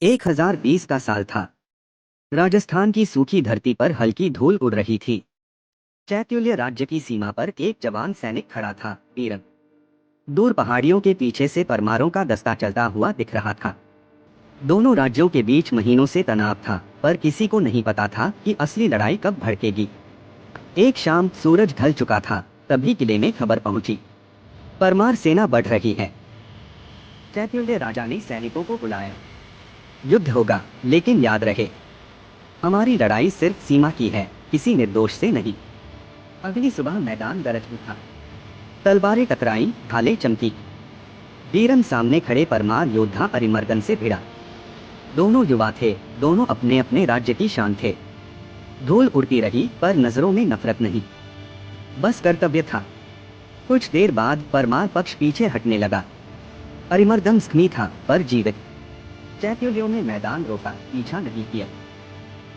1020 का साल था। राजस्थान की सूखी धरती पर हल्की धूल उड़ रही थी। चैत्युल्य राज्य की सीमा पर एक जवान सैनिक खड़ा था, वीरन। दूर पहाड़ियों के पीछे से परमारों का दस्ता चलता हुआ दिख रहा था। दोनों राज्यों के बीच महीनों से तनाव था, पर किसी को नहीं पता था कि असली लड़ाई कब भड़केगी। एक शाम सूरज ढल चुका था, तभी किले में खबर पहुंची। परमार सेना बढ़ रही है। चैत्युल्य राजा ने सैनिकों को बुलाया। युद्ध होगा, लेकिन याद रहे, हमारी लड़ाई सिर्फ सीमा की है, किसी निर्दोष से नहीं। अगली सुबह मैदान गरज उठा। तलवारें टकराई, ढालें चमकी। वीरन सामने खड़े परमार योद्धा अरिमर्दन से भिड़ा। दोनों युवा थे, दोनों अपने अपने राज्य की शान थे। धूल उड़ती रही, पर नजरों में नफरत नहीं, बस कर्तव्य था। कुछ देर बाद परमार पक्ष पीछे हटने लगा। अरिमर्दन जख्मी था, पर जीवित। चैत्युल्यों ने मैदान रोका, पीछा नहीं किया,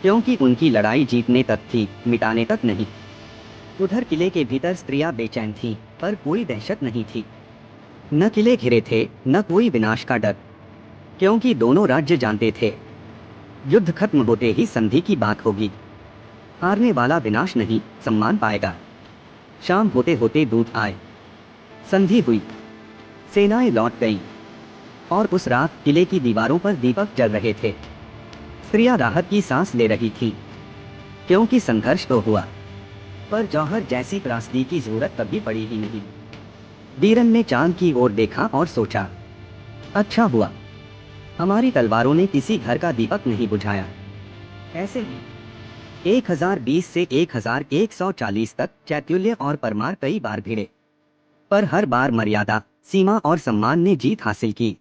क्योंकि उनकी लड़ाई जीतने तक थी, मिटाने तक नहीं। उधर किले के भीतर स्त्रियां बेचैन थीं, पर कोई दहशत नहीं थी। न किले घिरे थे, न कोई विनाश का डर, क्योंकि दोनों राज्य जानते थे, युद्ध खत्म होते ही संधि की बात होगी। हारने वाला विनाश नहीं, सम्मान पाएगा। शाम होते होते दूत आए। संधि हुई। सेनाएं लौट गईं। और उस रात किले की दीवारों पर दीपक जल रहे थे। स्त्रियां राहत की सांस ले रही थी, क्योंकि संघर्ष तो हुआ, पर जौहर जैसी त्रासदी की जरूरत कभी पड़ी ही नहीं। वीरन ने चांद की ओर देखा और सोचा, अच्छा हुआ, हमारी तलवारों ने किसी घर का दीपक नहीं बुझाया। ऐसे ही 1020 से 1140 तक चैत्युल्य और परमार कई बार भिड़े, पर हर बार मर्यादा, सीमा और सम्मान ने जीत हासिल की।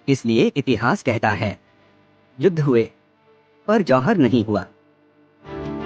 इसलिए इतिहास कहता है, युद्ध हुए, पर जौहर नहीं हुआ।